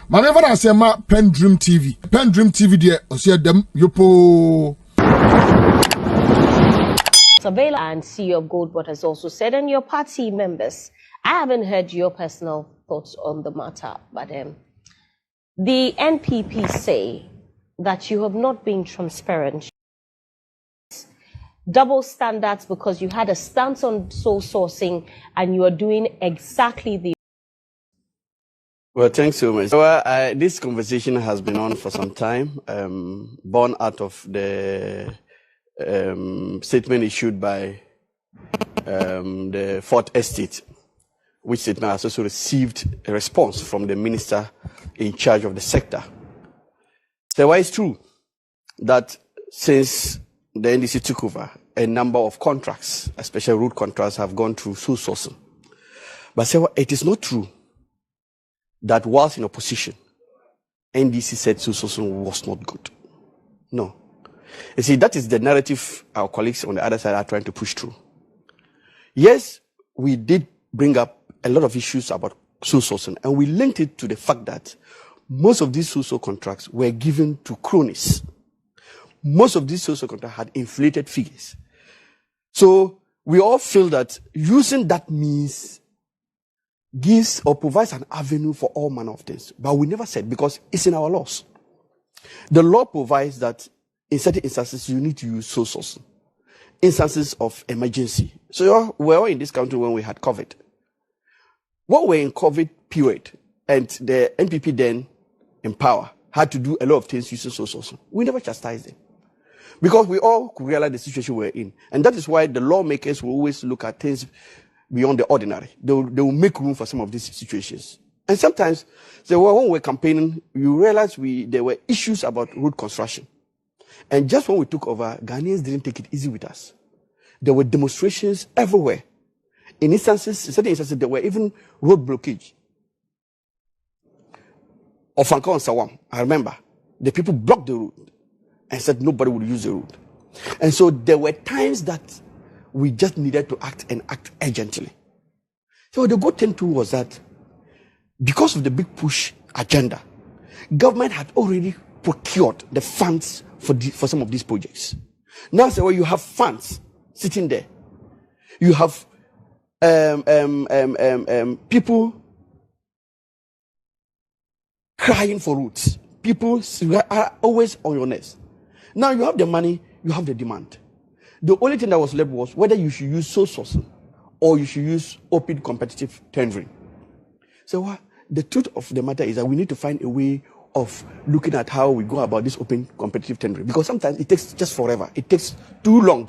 Manever I say ma PENDREAM TV. PENDREAM TV there, osia dem yopo. Surveiller and CEO of Goldwater has also said, and your party members, I haven't heard your personal thoughts on the matter, but the NPP say that you have not been transparent. Double standards because you had a stance on sole sourcing and you are doing exactly the. Well, thanks so much. Well, this conversation has been on for some time, born out of the statement issued by the Fourth Estate, which statement has also received a response from the minister in charge of the sector. So why it's true that since the NDC took over, a number of contracts, especially road contracts, have gone through sole sourcing. But it is not true that whilst in opposition, NDC said sole sourcing was not good. No. You see, that is the narrative our colleagues on the other side are trying to push through. Yes, we did bring up a lot of issues about sole sourcing, and we linked it to the fact that most of these sole contracts were given to cronies. Most of these social contracts had inflated figures. So we all feel that using that means gives or provides an avenue for all manner of things. But we never said, because it's in our laws. The law provides that in certain instances you need to use sole sourcing. Instances of emergency. So we were all in this country when we had COVID. When we were in COVID period, and the NPP then in power had to do a lot of things using sole sourcing, we never chastised them. Because we all could realize the situation we're in. And that is why the lawmakers will always look at things beyond the ordinary. They will make room for some of these situations. And sometimes, when we're campaigning, you realize there were issues about road construction. And just when we took over, Ghanaians didn't take it easy with us. There were demonstrations everywhere. In certain instances, there were even road blockage. Ofanka and Sawam, I remember, the people blocked the road and said nobody would use the road. And so there were times that we just needed to act and act urgently. So the good thing too was that because of the big push agenda, government had already procured the funds for some of these projects. Now, so you have funds sitting there. You have people crying for roads. People are always on your nerves. Now you have the money, you have the demand. The only thing that was left was whether you should use sole sourcing or you should use open competitive tendering. So the truth of the matter is that we need to find a way of looking at how we go about this open competitive tendering, because sometimes it takes just forever. It takes too long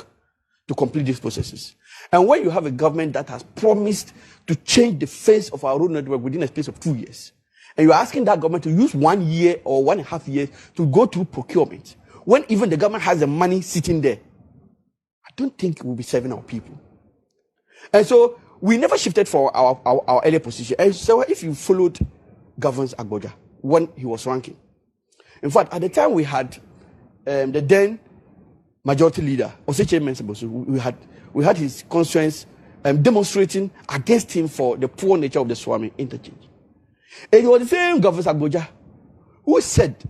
to complete these processes. And when you have a government that has promised to change the face of our road network within a space of 2 years, and you're asking that government to use 1 year or 1.5 years to go through procurement, when even the government has the money sitting there, I don't think we'll be serving our people. And so we never shifted for our earlier position. And so if you followed Governor Aboagye when he was ranking, in fact, at the time we had the then majority leader, we had his constituents demonstrating against him for the poor nature of the Swami interchange. And it was the same Governor Aboagye who said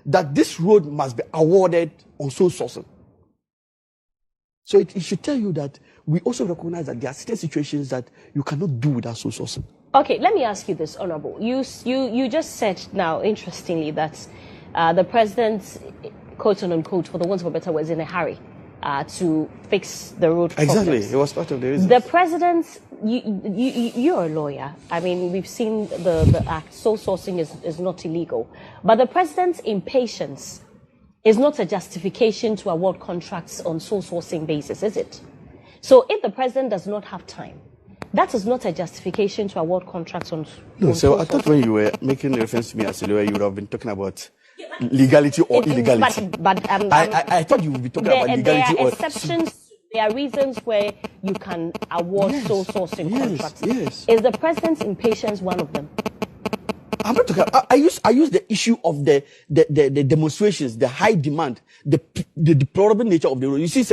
that this road must be awarded on sole sourcing. So it should tell you that we also recognize that there are certain situations that you cannot do without sole sourcing. Okay, let me ask you this, Honorable. You just said now, interestingly, that the president, quote unquote, for the want of a better word, is in a hurry to fix the road problems. Exactly, it was part of the reason. The president, you're a lawyer. I mean, we've seen the act. Sole sourcing is not illegal. But the president's impatience is not a justification to award contracts on sole sourcing basis, is it? So if the president does not have time, that is not a justification to award contracts on No, so I thought when you were making reference to me as a lawyer, you would have been talking about legality or illegality. But I thought you would be talking about legality there are or exceptions. There are reasons where you can award sole sourcing contracts. Yes. Is the president's impatience one of them? I'm not talking. I use the issue of the demonstrations, the high demand, the deplorable nature of the road. You see,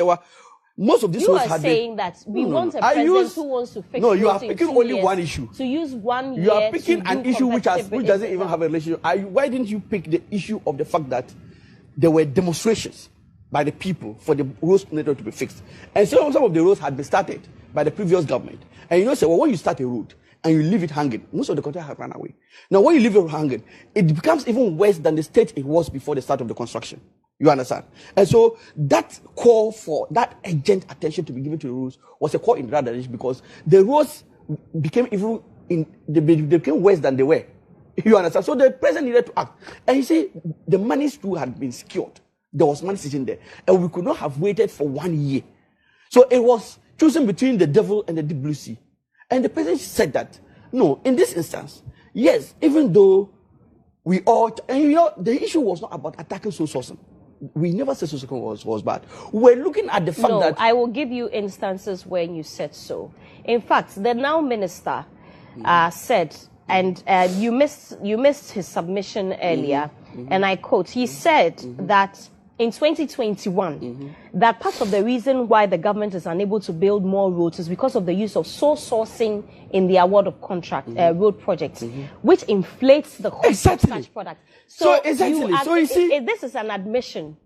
Most of these You roads are had saying been, that we want a president who wants to fix no, you are roads in picking 2 only years, one issue. to use 1 year. You are picking to an do issue which competitive doesn't even have a relationship. Why didn't you pick the issue of the fact that there were demonstrations by the people for the roads network to be fixed, and some of the roads had been started by the previous government, and you know, say, well, when you start a road and you leave it hanging, most of the contractors have run away. Now, when you leave it hanging, it becomes even worse than the state it was before the start of the construction. You understand? And so that call for that urgent attention to be given to the roads was a call in the right direction, because the roads became they became worse than they were. You understand? So the president needed to act. And you see, the money too had been secured. There was money sitting there. And we could not have waited for 1 year. So it was choosing between the devil and the deep blue sea. And the president said that, no, in this instance, yes, even though we all, and you know, the issue was not about attacking sole sourcing. We never said sole sourcing was bad. We're looking at the fact that... I will give you instances when you said so. In fact, the now minister said, and you missed his submission earlier, and I quote, he said that in 2021, that part of the reason why the government is unable to build more roads is because of the use of sole sourcing in the award of contract road projects, which inflates the cost of such products. So you see, this is an admission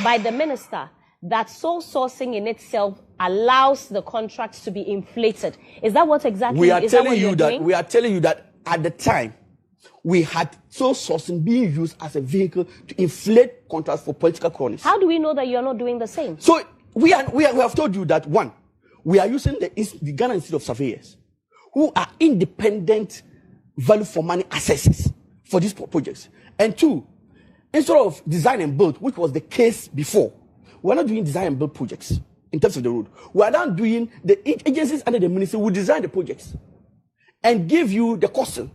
by the minister that sole sourcing in itself allows the contracts to be inflated. Is that what exactly? We are telling you that at the time, we had sole sourcing being used as a vehicle to inflate contracts for political cronies. How do we know that you are not doing the same? So we have told you that, one, we are using the Ghana Institute of Surveyors, who are independent value for money assessors for these projects. And two, instead of design and build, which was the case before, we're not doing design and build projects in terms of the road. We are now doing the agencies under the ministry will design the projects and give you the costing.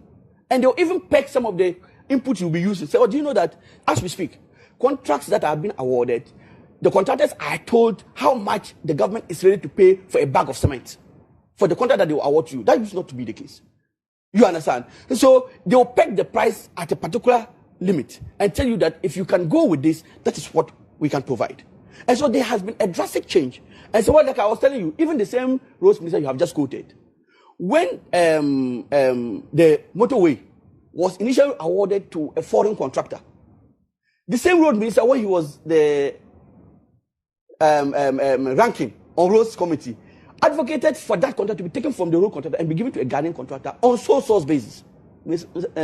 And they'll even peg some of the inputs you'll be using. So, do you know that as we speak, contracts that have been awarded, the contractors are told how much the government is ready to pay for a bag of cement for the contract that they will award to you. That used not to be the case. You understand? So they'll peg the price at a particular limit and tell you that if you can go with this, that is what we can provide. And so there has been a drastic change. And so, like I was telling you, even the same roads minister you have just quoted, when the motorway was initially awarded to a foreign contractor, the same road minister, when he was the ranking on roads committee, advocated for that contract to be taken from the road contractor and be given to a Ghanaian contractor on sole source basis.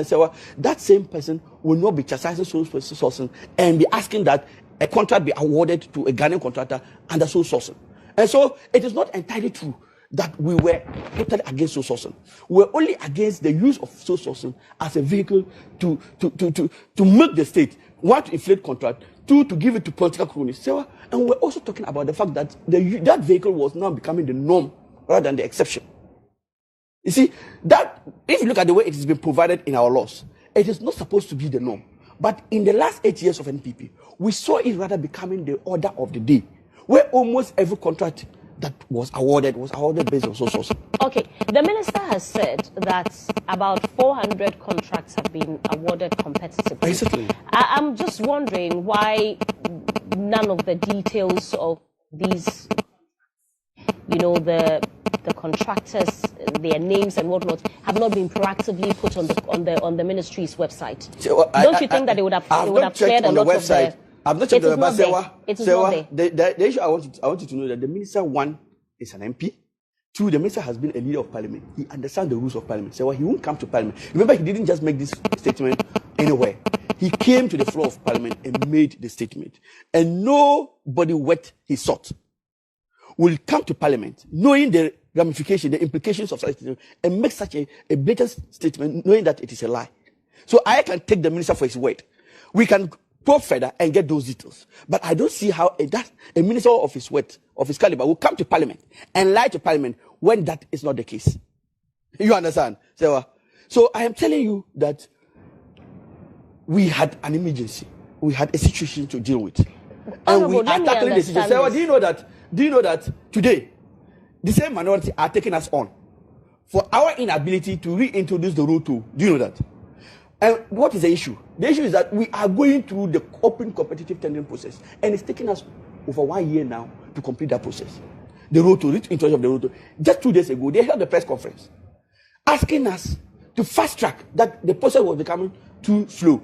So that same person will not be chastising sole sourcing and be asking that a contract be awarded to a Ghanaian contractor under sole sourcing. And so it is not entirely true that we were totally against sole sourcing. We were only against the use of sole sourcing as a vehicle to milk the state. One, to inflate contract. Two, to give it to political cronies. So, and we're also talking about the fact that that vehicle was now becoming the norm rather than the exception. You see, that if you look at the way it has been provided in our laws, it is not supposed to be the norm. But in the last 8 years of NPP, we saw it rather becoming the order of the day, where almost every contract that was awarded based on sole sourcing. Okay, the minister has said that about 400 contracts have been awarded competitively. Basically. I'm just wondering why none of the details of these, the contractors, their names and whatnot, have not been proactively put on the ministry's website. So, don't you think that it would have cleared a lot of the... I've not checked the website. It is not there. The issue I want you to know that the minister, one, is an MP. Two, the minister has been a leader of parliament. He understands the rules of parliament. So he won't come to parliament. Remember, he didn't just make this statement anywhere. He came to the floor of parliament and made the statement. And nobody wet his salt will come to parliament knowing the ramification, the implications of such a statement, and make such a blatant statement knowing that it is a lie. So I can take the minister for his word. We can probe further and get those details. But I don't see how a minister of his weight, of his caliber, will come to parliament and lie to parliament when that is not the case. You understand? So I am telling you that we had an emergency. We had a situation to deal with. And we are tackling the situation. Do you know that today, the same minority are taking us on for our inability to reintroduce the road tool? Do you know that? And what is the issue? The issue is that we are going through the open competitive tendering process, and it's taking us over 1 year now to complete that process. the road in charge of the road. Just 2 days ago, they held a press conference asking us to fast track that the process was becoming too slow.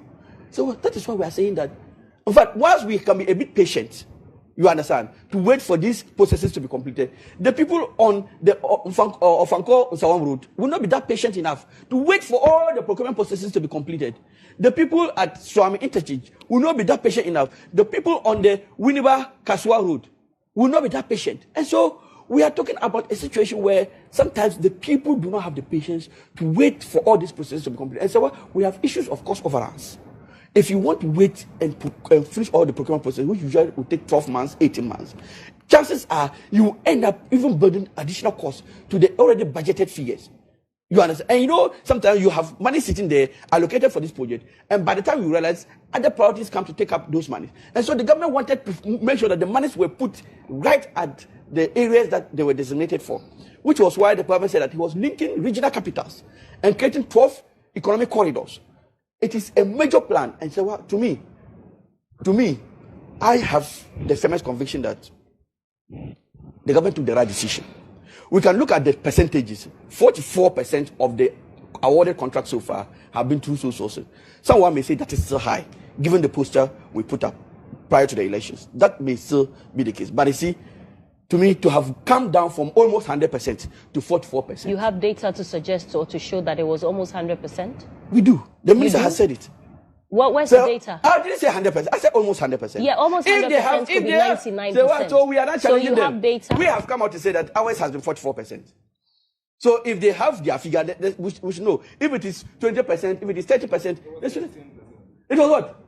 So that is why we are saying that, in fact, whilst we can be a bit patient, you understand, to wait for these processes to be completed, the people on the Ofanko Sawam Road will not be that patient enough to wait for all the procurement processes to be completed. The people at Swami Interchange will not be that patient enough. The people on the Winneba Kaswa Road will not be that patient. And so we are talking about a situation where sometimes the people do not have the patience to wait for all these processes to be completed. And so we have issues of cost overruns. If you want to wait and finish all the procurement process, which usually will take 12 months, 18 months, chances are you will end up even burdening additional costs to the already budgeted figures. You understand? And you know, sometimes you have money sitting there allocated for this project, and by the time you realize other priorities come to take up those monies. And so the government wanted to make sure that the monies were put right at the areas that they were designated for, which was why the government said that he was linking regional capitals and creating 12 economic corridors. It is a major plan. And so to me, I have the firmest conviction that the government took the right decision. We can look at the percentages. 44% of the awarded contracts so far have been through sole sourcing. Someone may say that is still high, given the poster we put up prior to the elections. That may still be the case. But you see, to me, to have come down from almost 100% to 44%. You have data to suggest or to show that it was almost 100%? We do. The minister has said it. Where's the data? I didn't say 100%. I said almost 100%. Yeah, almost 100% could be 99%. So we are not challenging them. So you have data? We have come out to say that ours has been 44%. So if they have their figure, we should know. If it is 20%, if it is 30%, they should. It was what?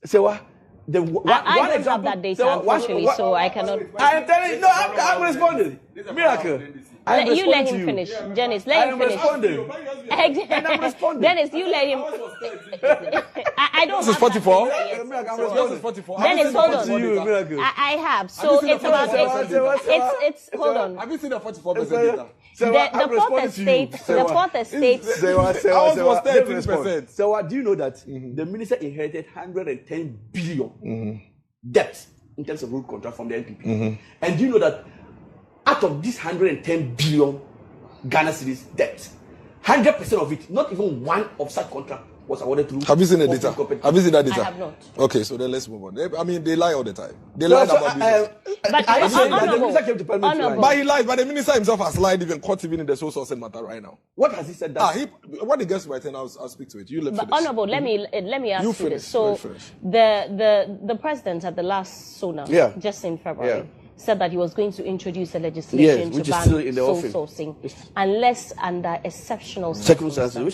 So what? I don't have that data, unfortunately, so I cannot. I am telling you, no, I'm responding. Miracle. You let him finish. Janice, let him finish. I'm responding. Dennis, you let him. I don't. This is 44. This is 44. Dennis, hold on. I have. So it's about it's hold on. Have you seen the 44% data? The fourth estate. Ours was 13%. So what do you know that the minister inherited 110 billion debt in terms of road contract from the NPP? And do you know that out of this 110 billion Ghana cedis debt, 100% of it, not even one of such contract was awarded through. Have you seen the data? Have you seen that data? I have not. Okay, so then let's move on. I mean, they lie all the time. They lie about business. But I said that the minister came to Parliament. But he lies. But the minister himself has lied even caught even in the sole sourcing matter right now. What has he said? That when he gets to my turn, I'll speak to it. You let me finish. Honourable, let me ask you finish. this. So the president at the last SONA, just in February, said that he was going to introduce a legislation to ban sole sourcing unless under exceptional circumstances.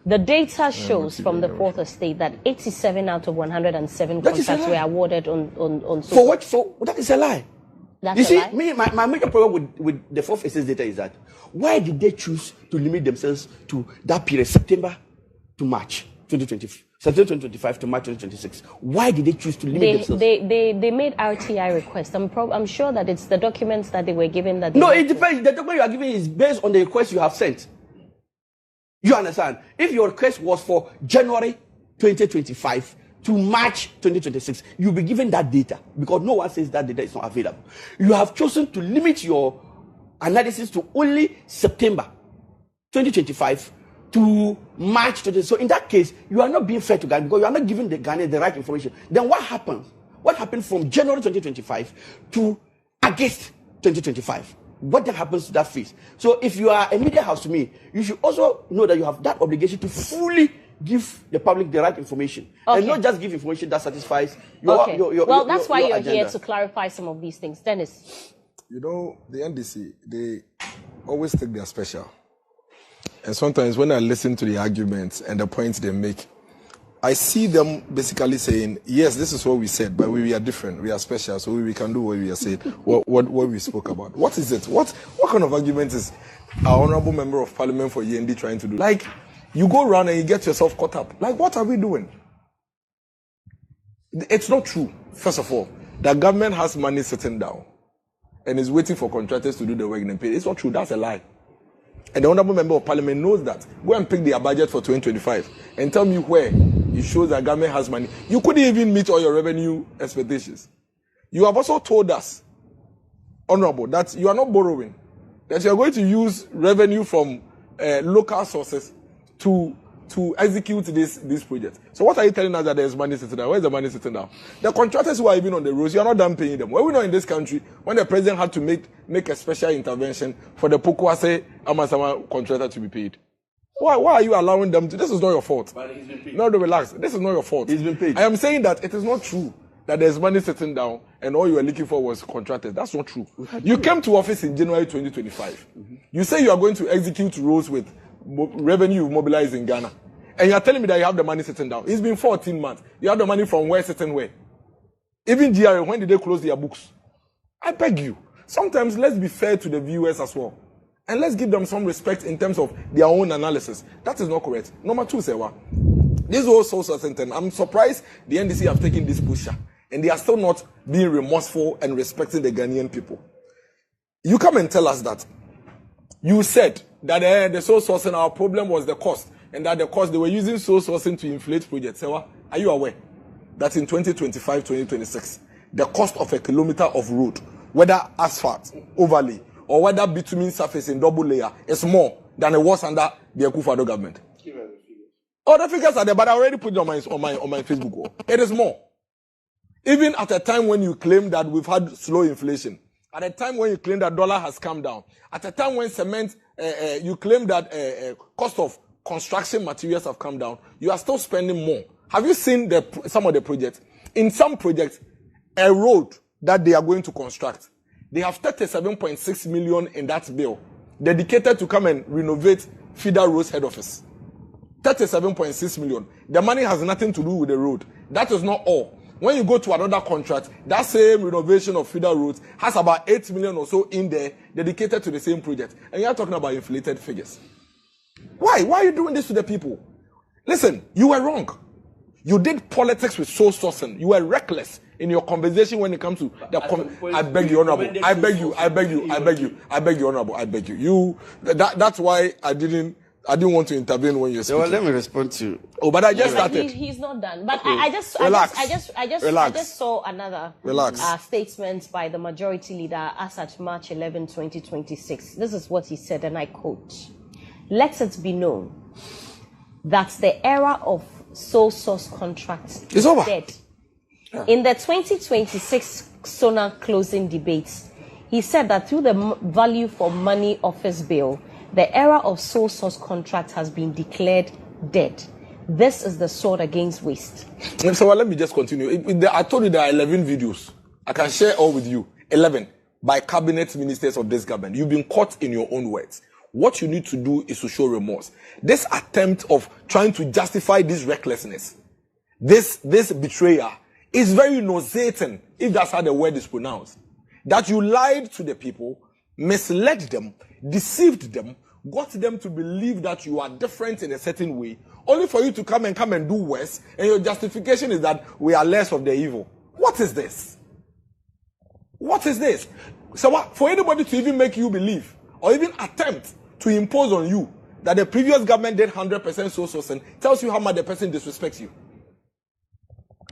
The data shows from the fourth estate that 87 out of 107 contracts were awarded on sole sourcing. For what? That is a lie. That's you see, a lie? my major problem with the fourth estate data is that why did they choose to limit themselves to that period, September to March 2025? September 2025 to March 2026. Why did they choose to limit themselves? They made RTI requests. I'm sure that it's the documents that they were given that. No, it depends. The document you are giving is based on the request you have sent. You understand? If your request was for January 2025 to March 2026, you'll be given that data because no one says that data is not available. You have chosen to limit your analysis to only September 2025 to March 20. So in that case, you are not being fair to Ghana because you are not giving the Ghanaians the right information. Then what happens? What happened from January 2025 to August 2025? What then happens to that phase? So if you are a media house to me, you should also know that you have that obligation to fully give the public the right information and not just give information that satisfies your well, that's why you're agenda. here to clarify some of these things. Dennis. You know, the NDC, they always take their special. And sometimes when I listen to the arguments and the points they make, I see them basically saying, yes, this is what we said, but we are different. We are special, so we can do what we are saying, what we spoke about. What is it? What kind of argument is our honorable member of parliament for END trying to do? Like, you go around and you get yourself caught up. Like, what are we doing? It's not true, first of all. The government has money sitting down and is waiting for contractors to do the work and pay. It's not true. That's a lie. And the honorable member of parliament knows that. Go and pick their budget for 2025 and tell me where it shows that government has money. You couldn't even meet all your revenue expectations. You have also told us Honorable, that you are not borrowing, that you are going to use revenue from local sources to execute this project. So what are you telling us that there's money sitting down? Where's the money sitting down? The contractors who are even on the roads, you are not done paying them. Were we not in this country when the president had to make a special intervention for the Pokwase Amasama contractor to be paid? Why are you allowing them to? This is not your fault. But he's been paid. No, relax. This is not your fault. He's been paid. I am saying that it is not true that there's money sitting down and all you were looking for was contractors. That's not true. You came to office in January 2025. Mm-hmm. You say you are going to execute roads with revenue mobilized in Ghana. And you are telling me that you have the money sitting down. It's been 14 months. You have the money from where sitting where? Even DRA, when did they close their books? I beg you. Sometimes let's be fair to the viewers as well. And let's give them some respect in terms of their own analysis. That is not correct. Number two, Sewa. This whole social sentence, I'm surprised the NDC have taken this pusher. And they are still not being remorseful and respecting the Ghanaian people. You come and tell us that you said that the sole sourcing, our problem was the cost. And that the cost, they were using sole sourcing to inflate projects. Sewa, are you aware that in 2025, 2026, the cost of a kilometer of road, whether asphalt, overlay, or whether bitumen surface in double layer, is more than it was under the Akufo-Addo government? Oh, the figures are there, but I already put it on my Facebook. It is more. Even at a time when you claim that we've had slow inflation, at a time when you claim that dollar has come down, at a time when cement, you claim that cost of construction materials have come down, you are still spending more. Have you seen some of the projects? In some projects, a road that they are going to construct, they have 37.6 million in that bill dedicated to come and renovate Feeder Road's head office. 37.6 million. The money has nothing to do with the road. That is not all. When you go to another contract, that same renovation of Feeder Roads has about 8 million or so in there dedicated to the same project. And you are talking about inflated figures. Why? Why are you doing this to the people? Listen, you were wrong. You did politics with sole sourcing. You were reckless in your conversation when it comes to the I beg you, Honorable. I beg you, Honorable. I beg you. That's why I didn't want to intervene when you're speaking. Well, let me respond to. Oh, but I just started. He's not done. But Okay. I just saw another statement by the majority leader as at March 11, 2026. This is what he said, and I quote: "Let it be known that the era of sole source contracts is over. Dead." Yeah. In the 2026 SONA closing debates, he said that through the value for money office bill, the era of sole source contract has been declared dead. This is the sword against waste. So let me just continue. I told you there are 11 videos. I can share all with you. 11 by cabinet ministers of this government. You've been caught in your own words. What you need to do is to show remorse. This attempt of trying to justify this recklessness, this betrayal, is very nauseating, if that's how the word is pronounced. That you lied to the people, misled them, deceived them, got them to believe that you are different in a certain way, only for you to come and do worse, and your justification is that we are less of the evil. What is this? What is this? So for anybody to even make you believe, or even attempt to impose on you that the previous government did 100% sole sourcing, tells you how much the person disrespects you.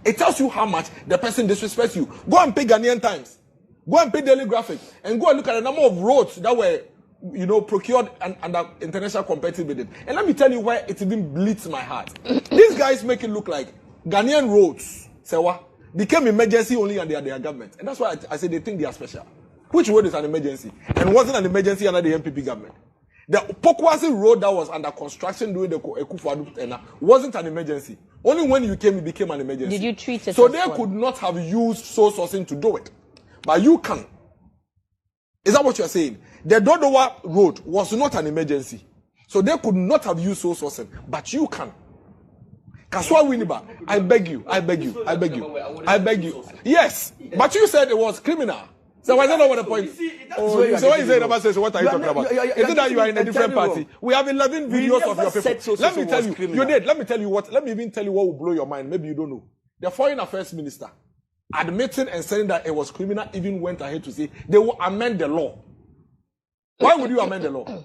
It tells you how much the person disrespects you. Go and pay Ghanaian Times. Go and pay Daily Graphic. And go and look at the number of roads that were, procured under international competitive bidding. And let me tell you why it even bleeds my heart. These guys make it look like Ghanaian roads, Sewa, became emergency only under their government. And that's why I say they think they are special. Which road is an emergency? And wasn't an emergency under the MPP government. The Pokwase road that was under construction during the Akufo-Addo wasn't an emergency. Only when you came, it became an emergency. Did you treat it so as they one? Could not have used sole sourcing to do it. But you can. Is that what you're saying? The Dodowa road was not an emergency. So they could not have used sole sourcing. But you can. Kaswa Winiba, I beg you. Yes. But you said it was criminal. So I don't know what the point. So when you say number says, what are you talking about? Is it that you are in a different party? We have 11 videos of your people. Let me tell you. You did. Let me tell you what. Let me even tell you what will blow your mind. Maybe you don't know. The Foreign Affairs Minister, admitting and saying that it was criminal, even went ahead to say they will amend the law. Why would you amend the law?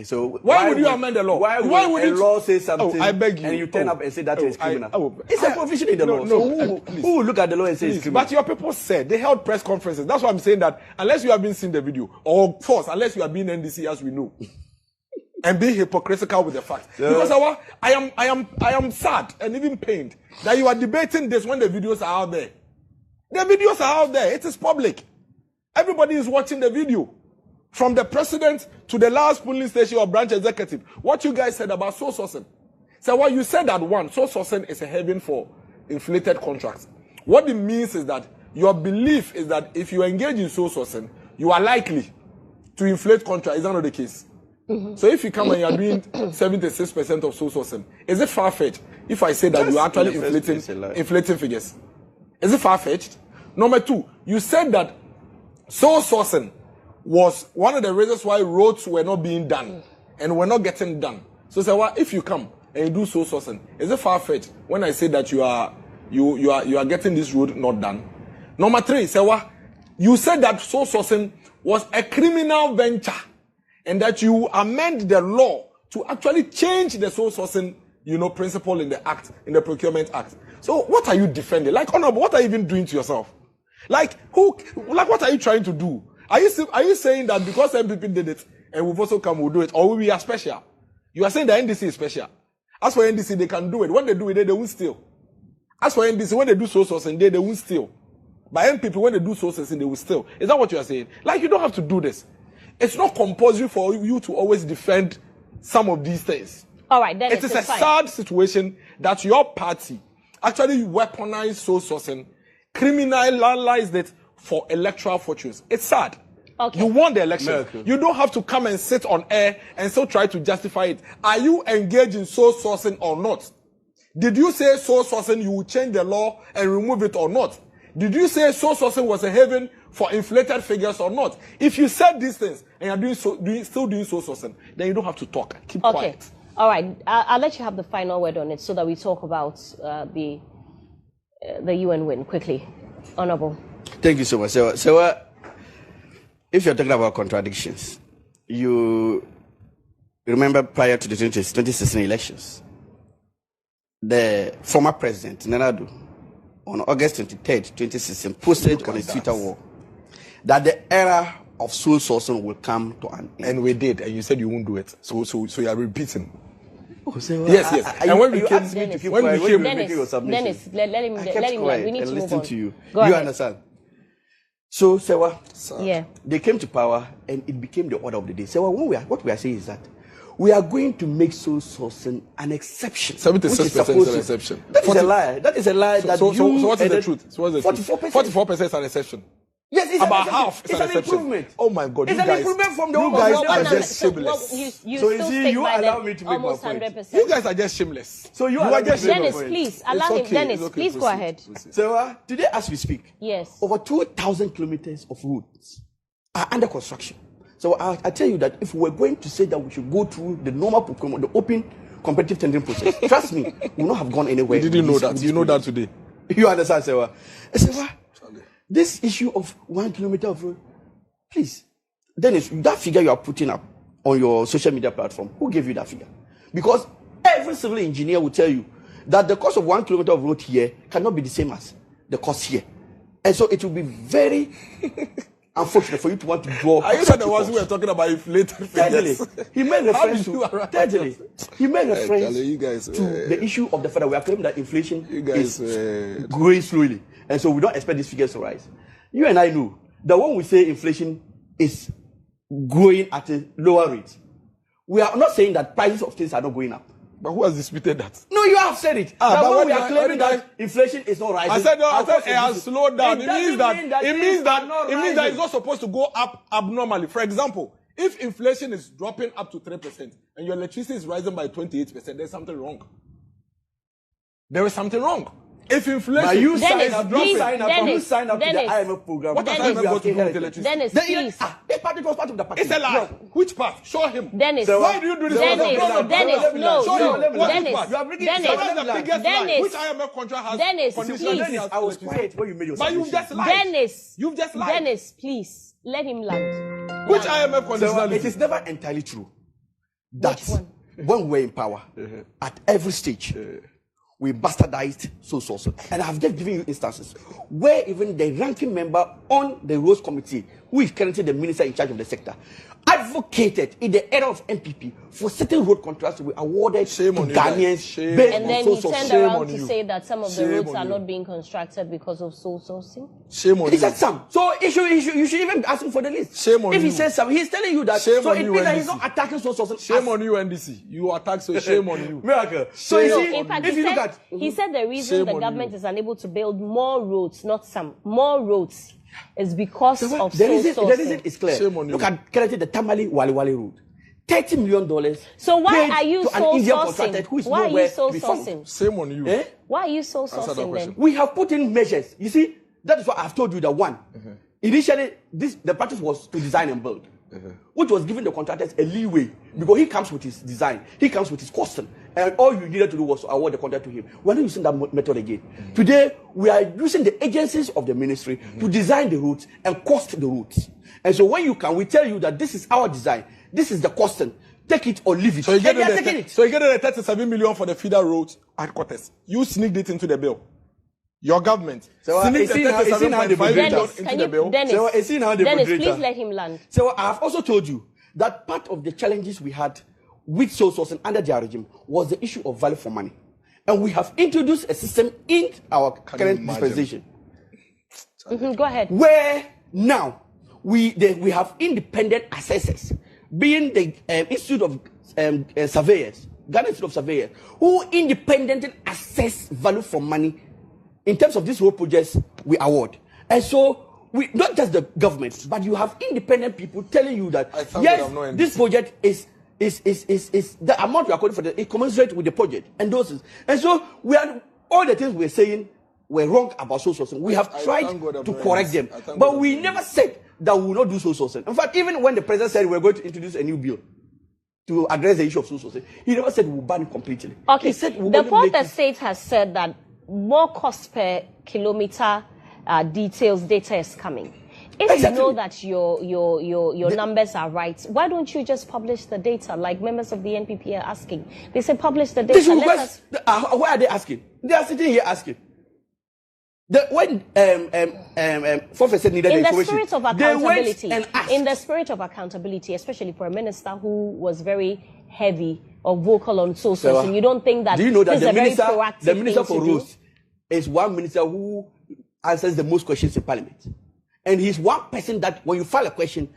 So why would you amend the law? Why would a law say something I beg you. and you turn up and say that is criminal? It's a provision in the law. So who will look at the law and say it's criminal? But your people said, they held press conferences. That's why I'm saying that unless you have been seeing the video, or of course, unless you have been NDC as we know, and being hypocritical with the facts. Because I am sad and even pained that you are debating this when the videos are out there. The videos are out there. It is public. Everybody is watching the video. From the president to the last polling station or branch executive. What you guys said about soul sourcing. So what you said that soul sourcing is a haven for inflated contracts. What it means is that your belief is that if you engage in soul sourcing, you are likely to inflate contracts. Is that not the case? Mm-hmm. So if you come and you are doing 76% of soul sourcing, is it far-fetched if I say that you are actually inflating figures? Is it far-fetched? Number two, you said that soul sourcing was one of the reasons why roads were not being done and were not getting done. So say, well, if you come and you do soul sourcing, is it far-fetched when I say that you are getting this road not done? Number three, say, well, you said that soul sourcing was a criminal venture and that you amend the law to actually change the soul sourcing, principle in the act, in the Procurement Act. So what are you defending? Like, Honorable, what are you even doing to yourself? What are you trying to do? Are you saying that because MPP did it and we've also come, we'll do it, or we are special? You are saying that NDC is special. As for NDC, they can do it. When they do it, they won't steal. As for NDC, when they do soul sourcing, they won't steal. By MPP, when they do soul sourcing, they will steal. Is that what you are saying? Like, you don't have to do this. It's not compulsory for you to always defend some of these things. All right, then it is a sad situation that your party actually weaponized soul sourcing, criminalized it for electoral fortunes. It's sad. Okay. You won the election. America. You don't have to come and sit on air and still try to justify it. Are you engaged in soul sourcing or not? Did you say soul sourcing you will change the law and remove it or not? Did you say soul sourcing was a haven for inflated figures or not? If you said these things and you're still doing soul sourcing, then you don't have to talk. Keep quiet. All right. I'll let you have the final word on it so that we talk about the UN win quickly. Honorable. Thank you so much. So if you're talking about contradictions, you remember prior to the 2016 elections, the former president, Nana Addo, on August 23rd, 2016, posted on his Twitter wall that the era of soul sourcing will come to an end. And we did, and you said you won't do it. So you are repeating. Oh, so, yes. And when we came, Dennis, let him. We need to move on. To you. Go ahead. Understand? So, Sewa, they came to power and it became the order of the day. Sewa, what we are saying is that we are going to make soul sourcing an exception. 76% is an exception. That is a lie. That is a lie. So what is the truth? So what is the 44%. 44% is an exception. Yes, it's about an half. It's an improvement. Oh my God! It's an improvement from the you guys are just shameless. You allow me to make almost my point. 100%. You guys are just shameless. So you are just Dennis, please allow him. Dennis, please go ahead. So today, as we speak, yes, over 2,000 kilometers of roads are under construction. So I tell you that if we're going to say that we should go through the normal procurement, the open competitive tendering process, trust me, we will not have gone anywhere. You didn't know that. You know that today. You understand, Sewa? Sewa, this issue of 1 kilometer of road, please, Dennis, that figure you are putting up on your social media platform, who gave you that figure? Because every civil engineer will tell you that the cost of 1 kilometer of road here cannot be the same as the cost here. And so it will be very unfortunate for you to want to draw. Are you not the ones who were talking about inflated figures? He made reference to the issue of the fact that we are claiming that inflation is growing slowly. And so we don't expect these figures to rise. You and I know that when we say inflation is growing at a lower rate, we are not saying that prices of things are not going up. But who has disputed that? No, you have said it. That when we are claiming that inflation is not rising. I said it has slowed down. It means that it's not supposed to go up abnormally. For example, if inflation is dropping up to 3% and your electricity is rising by 28%, there's something wrong. There is something wrong. If inflation, but you sign up to the IMF program. What does IMF go to do with electricity? Dennis, please. It was part of the package. It's a lie. Which part? Show him. Dennis. So why do you do this? Dennis, Which IMF contract has Dennis, conditions? please. I was quiet when you made your submission. But you've just lied. You've just lied. Dennis, please. Let him land. Which IMF conditions? It is never entirely true. that when we were in power, at every stage, we bastardized sources. And I've just given you instances where even the ranking member on the roads committee, who is currently the minister in charge of the sector, advocated in the era of MPP for certain road contracts to be awarded to Ghanaians. And then he turned around to say that some of the roads are not being constructed because of sole sourcing. Shame on you. He said some. So you should even ask him for the list. Shame on you. If he says some, he's telling you that. Shame so on it you, means that NDC. he's not attacking sole sourcing. Shame on you, NDC. You attack, so shame on you. Miracle. So you see, In fact, if you look at, he said the reason Shame the on government you. is unable to build more roads, not some, more roads, is because of the sole reason sourcing. is clear. Shame on you. Look at currently the Tamale Wali Wali road. $30 million. So why paid are you to an sole Indian sourcing? contractor who is Why are nowhere you sole to be found? sourcing? Shame on you. Eh? Why are you sole Answer that sourcing question. then? We have put in measures. You see, that is what I've told you that one. Initially, the practice was to design and build, which was giving the contractors a leeway because he comes with his design, he comes with his costing, and all you needed to do was to award the contract to him. We're not using that method again. Today, we are using the agencies of the ministry to design the routes and cost the routes. And so when you can, we tell you that this is our design, this is the costing. Take it or leave it. So you get And they are taking it. So you get the 37 million for the feeder road headquarters. You sneaked it into the bill. Your government So, sneaked the it's in how they 37.5 break million down. into the bill. So, it's in how they Dennis, break please down. let him land. So I have also told you that part of the challenges we had with sole sourcing under their regime was the issue of value for money. And we have introduced a system in our current imagine? dispensation Go ahead. where now we have independent assessors, being the Institute of Surveyors, Ghana Institute of Surveyors, who independently assess value for money in terms of these road projects we award. And so, we not just the government, but you have independent people telling you that I thank yes, God I'm not this project is the amount we are calling for is commensurate with the project and those things. And so we are all the things we're saying were wrong about social sourcing. We have I tried thank God I'm to not correct NDC. them, I thank but God we I'm never said that we will not do social sourcing. In fact, even when the president said we're going to introduce a new bill to address the issue of social sourcing, he never said we'll ban it completely. Okay, He said we'll the only Port make it- State has said that more cost per kilometer details data is coming. If Exactly. you know that your numbers are right, why don't you just publish the data like members of the NPP are asking? They say publish the This data. is Let us. why are they asking? They are sitting here asking. When Professor needed In the the information, spirit of they went accountability, and asked. in the spirit of accountability, especially for a minister who was very heavy or vocal on social, Sarah, so you don't think that do you know that this is the a very minister, proactive the minister thing for to do? roads is one minister who answers the most questions in parliament, and he's one person that when you file a question,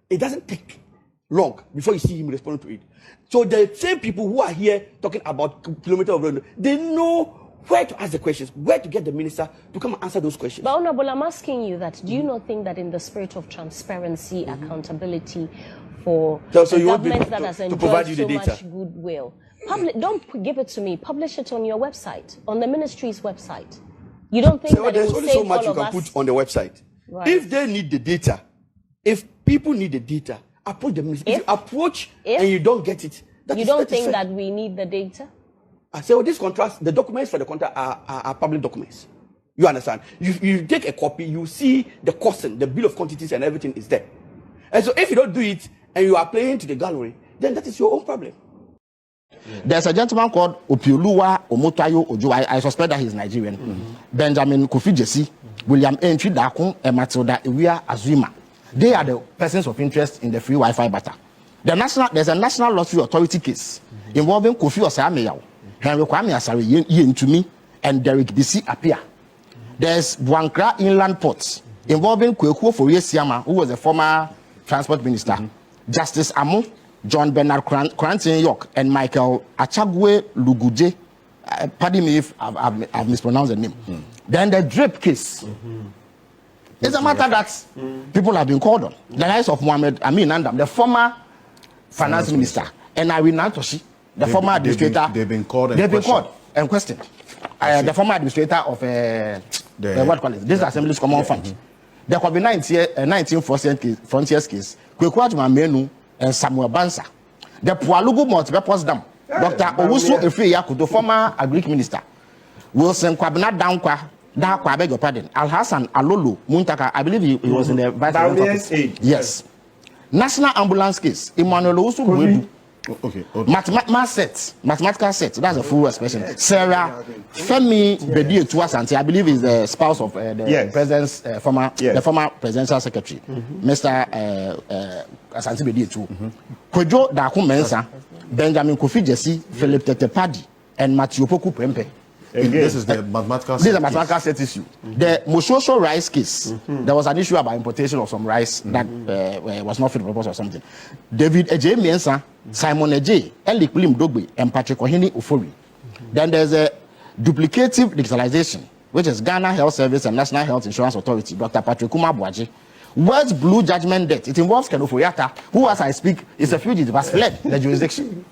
it doesn't take long before you see him responding to it. So the same people who are here talking about kilometer of road, they know where to ask the questions, where to get the minister to come and answer those questions. But Honorable, I'm asking you that, do you not think that in the spirit of transparency, accountability for So the you want me government that to has provide enjoyed you so the data? much goodwill, don't give it to me, publish it on your website, on the ministry's website. You don't think So that it there's will only so save much all you of can us? put on the website. Right. If they need the data, if people need the data, approach the minister. If you approach and you don't get it, You don't think that we need the data? I say, well, this contract, the documents for the contract are public documents. You understand? You take a copy, you see the costing, the bill of quantities, and everything is there. And so, if you don't do it and you are playing to the gallery, then that is your own problem. There's a gentleman called Opioluwa Omotayo Ojo. I suspect that he's Nigerian. Benjamin Kofi Jesse, William Entry Dakun, and Matilda Iwia Azuma. They are the persons of interest in the free Wi-Fi battle. There's a National Lottery Authority case involving Kofi Osameyaw, Henry Kwame Asare Yentumi, and Derek DC Apia. There's Buankra Inland Port involving Kweku Forie Siama, who was a former transport minister, Justice Amu, John Bernard Cranton York, and Michael Achagwe Luguje. Pardon me if I've mispronounced the name. Then the Drape case. It's a matter that people have been called on. The likes of Mohammed Amin Andam, the former finance minister, and Irene Natoshi, the former administrator. They've been called and questioned. The former administrator of what call it? This Assembly's Common Fund. There could be 19 Frontiers case. Kwekwa Menu and Samuel Bansa. The Pualugu multipurpose dam. Dr. Owusu Efeyaku, the former Agric minister. Wilson Kwabena Dankwa. I beg your pardon. Al Hassan Alolo Muntaka, I believe he was in the vice president office. Yes. National ambulance case. Emmanuel Owusu Buedu, Okay. Mathematical set. That's a full expression. Sarah Femi Bedi Tuasante, I believe, is the spouse of the president's the former presidential secretary, Mr. Asante Bedi Tu. Kojo Daku Mensa, Benjamin Kofi Jesse, Philip Tetepadi, and Matthew Poku Prempe. Again, this is the mathematical set. This is a mathematical set issue. The Moshosho rice case, there was an issue about importation of some rice that was not fit for purpose or something. David Eje Miensa, Simon Eje, Elik Lim Dogbe, and Patrick Ohini Ufori. Then there's a duplicative digitalization, which is Ghana Health Service and National Health Insurance Authority, Dr. Patrick Aboagye. Where's Blue Judgment Debt? It involves Kenoforiata, who, as I speak, is a fugitive, has fled the jurisdiction.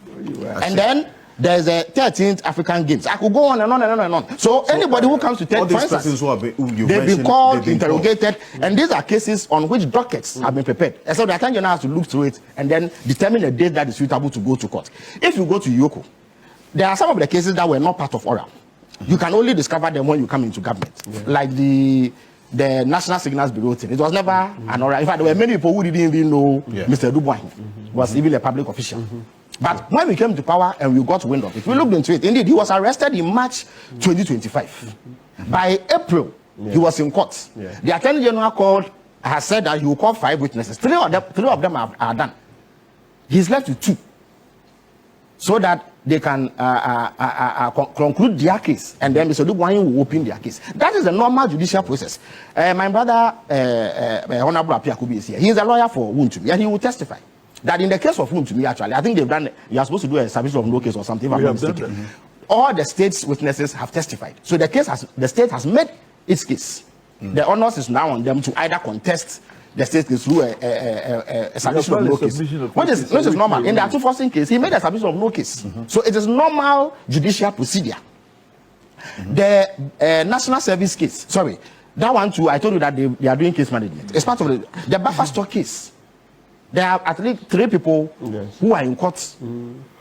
And then there's a 13th African Games. I could go on and on and on and on. So anybody who comes to take, for instance, they've been called, interrogated, and these are cases on which dockets have been prepared. And so the Attorney General has to look through it and then determine a date that is suitable to go to court. If you go to Yoko, there are some of the cases that were not part of oral. You can only discover them when you come into government, like the National Signals Bureau thing. It was never an oral. In fact, there were many people who didn't even know Mr. Dubois was even a public official. But when we came to power and we got wind of it, we looked into it. Indeed, he was arrested in March 2025. By April, he was in court. The Attorney General has said that he will call 5 witnesses. Three of them are done. He's left with 2. So that they can conclude their case, and then Mr. Dubois will open their case. That is a normal judicial process. My brother, Honorable Apiakubi, is here. He is a lawyer for Wuntumi, and he will testify that in the case of Wuntumi, actually, I think they've done, you are supposed to do a service of no case or something. If I'm not mistaken. All the state's witnesses have testified. So the state has made its case. The onus is now on them to either contest the state case through a submission of no case, which is normal. In the Atu-Forcing case, he made a submission of no case. So it is normal judicial procedure. The National Service case, sorry, that one too, I told you that they are doing case management. It's part of the buffer stock case. There are at least 3 people who are in court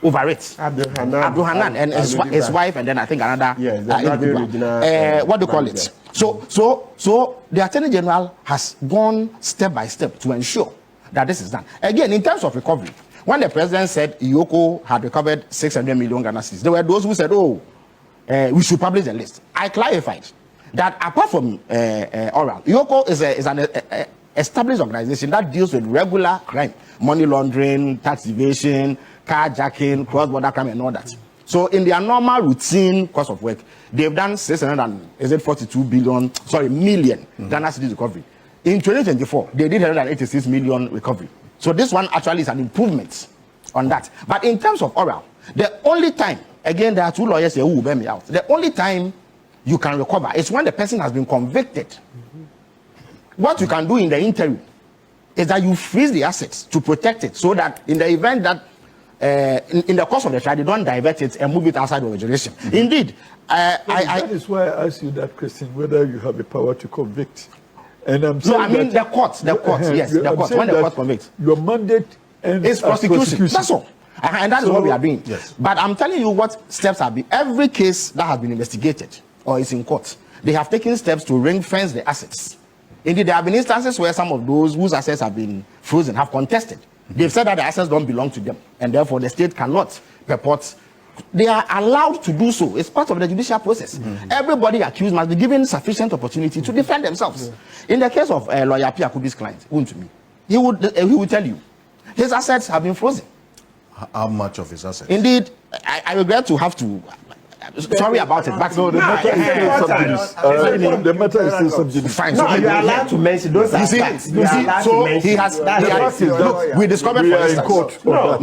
over it. Abdul Hanan and his wife, and then I think another what do you call it? So the Attorney General has gone step by step to ensure that this is done. Again, in terms of recovery, when the president said Yoko had recovered 600 million Ghana cedis, there were those who said, we should publish the list. I clarified that apart from oral, Yoko is an established organization that deals with regular crime, money laundering, tax evasion, carjacking, cross-border crime, and all that. So in their normal routine course of work, they've done 642 million Ghana cedis recovery. In 2024, they did 186 million recovery. So this one actually is an improvement on that. But in terms of oral, the only time, again, there are 2 lawyers here who will bear me out. The only time you can recover is when the person has been convicted. What you can do in the interim is that you freeze the assets to protect it, so that in the event that in the course of the trial, they don't divert it and move it outside of the jurisdiction. Indeed, that is why I asked you that question, whether you have the power to convict. And I'm saying, no, I mean the court, yes, the court. When the court convicts, your mandate is prosecution. That's all. And that is what we are doing. Yes. But I'm telling you what steps have been. Every case that has been investigated or is in court, they have taken steps to ring fence the assets. Indeed, there have been instances where some of those whose assets have been frozen have contested. They've said that the assets don't belong to them, and therefore the state cannot purport. They are allowed to do so. It's part of the judicial process. Everybody accused must be given sufficient opportunity to defend themselves. In the case of lawyer Piakubi's client, Wuntumi, he would tell you his assets have been frozen. How much of his assets? Indeed, I regret to have to. Sorry about it, but no, the matter is still subjudice. The matter is still subjudice. Fine. No, you are allowed to mention those aspects. So he has. Look, we discovered for instance. No,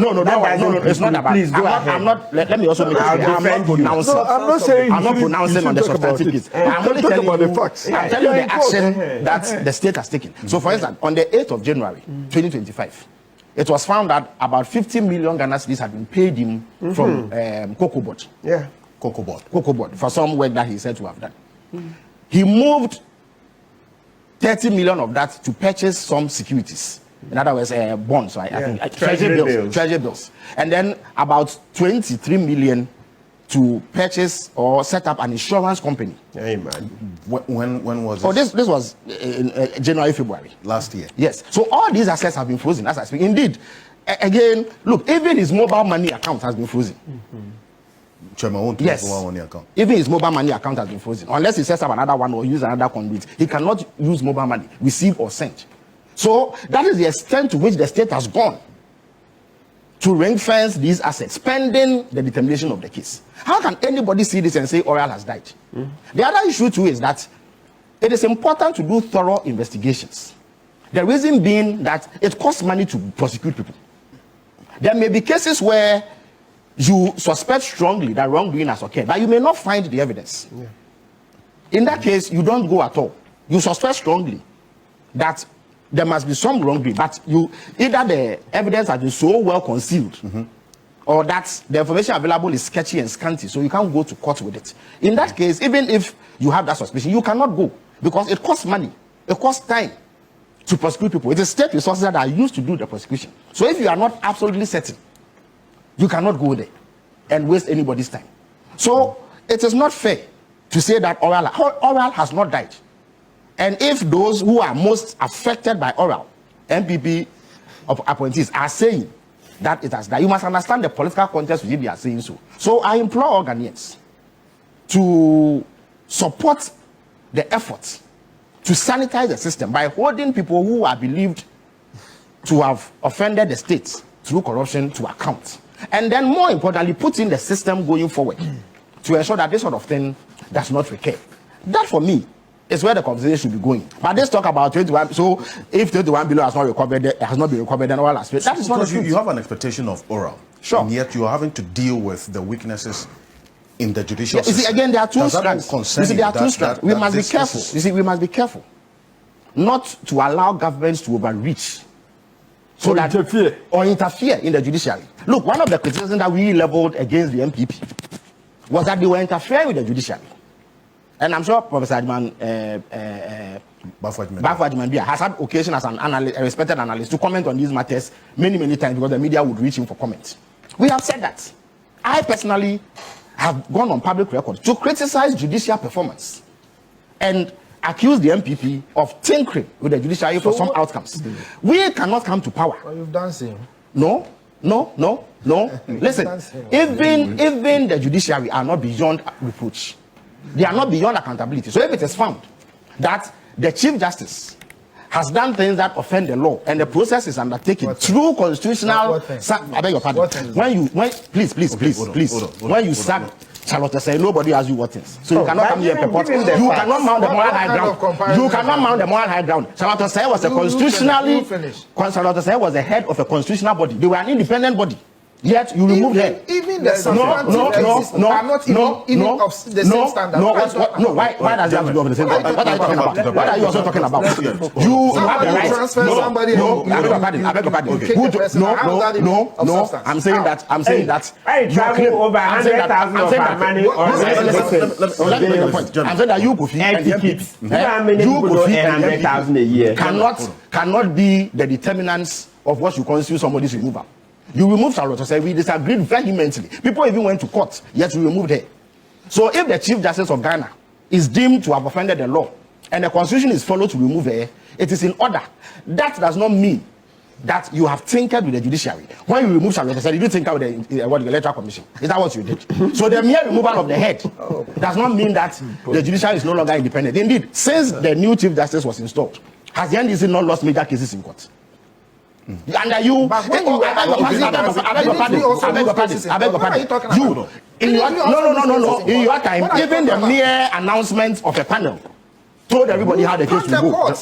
it's not about. Please go ahead. I'm not. Let me also make it clear. I'm not pronouncing. No, I'm not saying. I'm not pronouncing on the substantive piece. I'm only telling you the facts. I'm telling you the action that the state has taken. So, for instance, on the 8th of January, 2025. It was found that about 50 million Ghana cedis had been paid him from Cocoa Board. Yeah. Cocoa Board for some work that he said to have done. He moved 30 million of that to purchase some securities. In other words, bonds. I think treasury bills. And then about 23 million to purchase or set up an insurance company. Hey, man. When was this? Oh, this was in January, February. Last year. Yes. So all these assets have been frozen as I speak. Indeed, again, look, even his mobile money account has been frozen. Chairman won't Yes. mobile money account. Even his mobile money account has been frozen. Unless he sets up another one or use another conduit, he cannot use mobile money, receive or send. So that is the extent to which the state has gone to ring fence these assets, pending the determination of the case. How can anybody see this and say oil has died? The other issue too is that it is important to do thorough investigations. The reason being that it costs money to prosecute people. There may be cases where you suspect strongly that wrongdoing has occurred, but you may not find the evidence. Yeah. In that case, you don't go at all. You suspect strongly that there must be some wrongdoing, but either the evidence has been so well concealed, or that the information available is sketchy and scanty, so you can't go to court with it. In that case, even if you have that suspicion, you cannot go because it costs money, it costs time to prosecute people. It is state resources that are used to do the prosecution. So if you are not absolutely certain, you cannot go there and waste anybody's time. So it is not fair to say that oil has not died. And if those who are most affected by oil, MPP appointees, are saying that it has died, you must understand the political context within they are saying so. So I implore all Ghanaians to support the efforts to sanitize the system by holding people who are believed to have offended the state through corruption to account. And then more importantly, putting the system going forward to ensure that this sort of thing does not recur. That for me is where the conversation should be going. But let's talk about 21. So if 21 billion has not recovered, it has not been recovered, then all aspects. That is not the truth. You have an expectation of oral. Sure. And yet you are having to deal with the weaknesses in the judicial system. You see, again, there are two strands. You see, there are two strands. We must be careful. You see, we must be careful not to allow governments to overreach. So or interfere in the judiciary. Look, one of the criticisms that we leveled against the MPP was that they were interfering with the judiciary. And I'm sure Professor Adman Bafo has had occasion as an analyst, a respected analyst, to comment on these matters many times because the media would reach him for comment. We have said that. I personally have gone on public record to criticize judicial performance and accuse the MPP of tinkering with the judiciary for some outcomes. We cannot come to power. Well, you've done same. No. Listen, even the judiciary are not beyond reproach. They are not beyond accountability. So if it is found that the Chief Justice has done things that offend the law and the process is undertaken through constitutional... I beg your pardon. Please, when you sack Charlotte say nobody has you what things. So you cannot come here and purport. You cannot mount the moral high ground. You cannot mount the moral high ground. Charlotte say was a constitutionally... Charlotte say was the head of a constitutional body. They were an independent body. Yet you remove them. Even the substantive are not even of the same standard. Why does it have to be of the same standard? What are you talking about? What are you also talking about? You have the right. Transfer somebody. I beg your pardon. No. I'm saying that. I travel over 100,000 of our money. Let me make a point. I'm saying that you, Kofi, and Kofi, and 100,000 a year cannot be the determinants of what you constitute somebody's removal. You remove Charlotte Osei, we disagreed vehemently. People even went to court, yet you removed her. So if the Chief Justice of Ghana is deemed to have offended the law, and the Constitution is followed to remove her, it is in order. That does not mean that you have tinkered with the judiciary. When you remove Charlotte Osei, did you tinker with the Electoral Commission? Is that what you did? So the mere removal of the head does not mean that the judiciary is no longer independent. Indeed, since the new Chief Justice was installed, has the NDC not lost major cases in court? Under you, I beg your pardon. In your time, even the mere announcement of a panel told everybody how the case would go.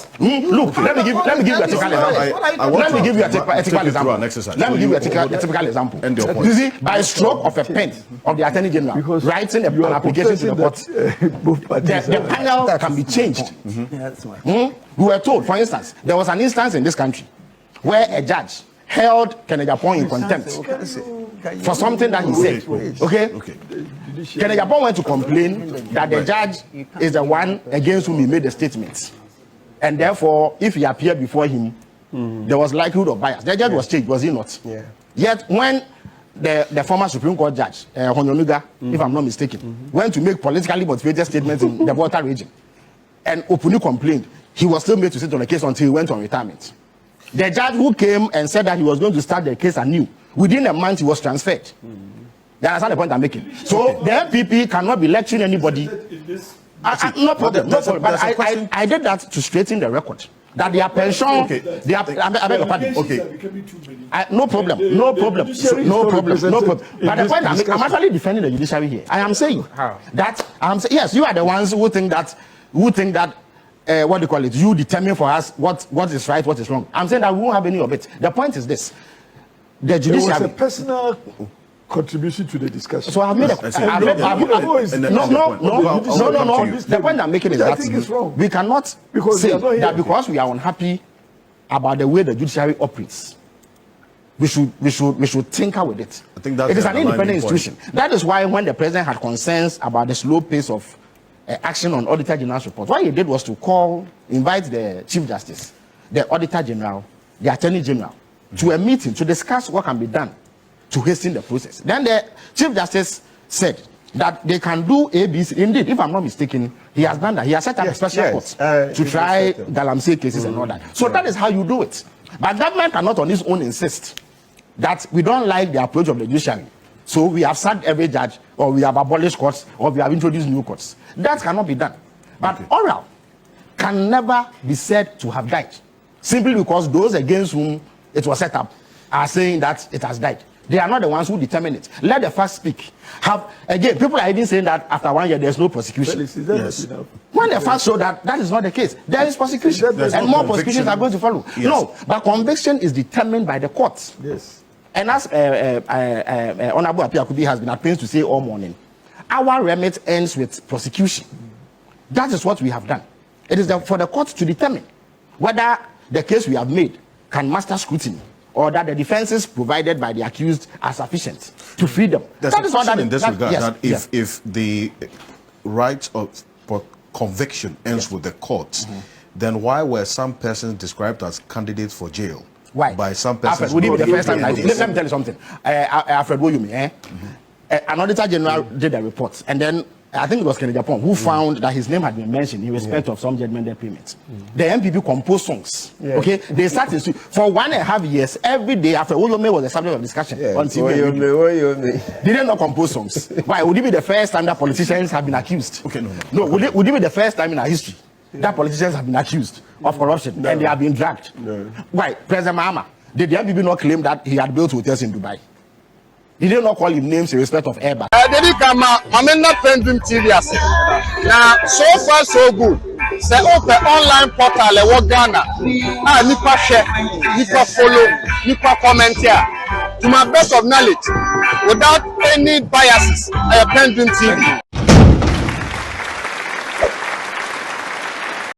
Look, let me give you a typical example. Let me give you a typical example. You see, by stroke of a pen of the Attorney General writing an application to the court, the panel can be changed. We were told, for instance, there was an instance in this country where a judge held Kennedy Japon in contempt for something that he said. Okay? Kennedy Japon went to complain that the judge is the one against whom he made the statement. And therefore, if he appeared before him, there was likelihood of bias. The judge was changed, was he not? Yeah. Yet when the former Supreme Court judge, Honyonuga, if I'm not mistaken, went to make politically motivated statements in the Volta region, and openly complained, he was still made to sit on the case until he went on retirement. The judge who came and said that he was going to start the case anew, within a month he was transferred. That's not the point I'm making. So the MPP cannot be lecturing anybody. No problem. No problem. But I did that to straighten the record. That their pension, I beg your pardon. No problem. No problem. No problem. No problem. But the point I'm actually defending the judiciary here. I am saying that yes, you are the ones who think that what do you call it? You determine for us what is right, what is wrong. I'm saying that we won't have any of it. The point is this: the judiciary. There was a personal contribution to the discussion. So I've made no. The point I'm making is that we cannot say that because we are unhappy about the way the judiciary operates, we should tinker with it. I think that's it is an independent institution. That is why when the president had concerns about the slow pace of action on Auditor General's report, what he did was to invite the Chief Justice, the Auditor General, the Attorney General to a meeting to discuss what can be done to hasten the process. Then the Chief Justice said that they can do ABC. Indeed, if I'm not mistaken, he has done that. He has set up a special court to try Galamsey cases and all that. So that is how you do it. But government cannot on its own insist that we don't like the approach of the judiciary. So we have sacked every judge, or we have abolished courts, or we have introduced new courts. That cannot be done. But oral can never be said to have died, simply because those against whom it was set up are saying that it has died. They are not the ones who determine it. Let the facts speak. People are even saying that after 1 year there's no prosecution. Yes. When the facts show that is not the case, there is prosecution, and more prosecutions are going to follow. Yes. No, but conviction is determined by the courts. Yes. And as Honorable Aboagye has been at pains to say all morning, our remit ends with prosecution. That is what we have done. It is for the court to determine whether the case we have made can master scrutiny, or that the defenses provided by the accused are sufficient to free them. There's that a question in this regard that if the right for conviction ends with the court, then why were some persons described as candidates for jail? Why? By some persons. Would it be the first time? Let me tell you something. Alfred Woyumi, an Auditor General did a report, and then I think it was Kennedy Japan who found that his name had been mentioned in respect of some judgment payments. The MPP composed songs. Okay, they started for 1.5 years. Every day after Woyome was the subject of discussion on TV. They did not compose songs. Why? Would it be the first time that politicians have been accused? Okay, no. Would it be the first time in our history that politicians have been accused of corruption and they have been dragged? Why? President Mahama, did the MPP not claim that he had built hotels in Dubai? He did not call him names in respect of Airbag. I'm not PENDREAM TV. Now, so far so good. Say open online portal e Ghana. Nipa share, nipa follow, nipa comment here. To my best of knowledge, without any biases, I PENDREAM TV.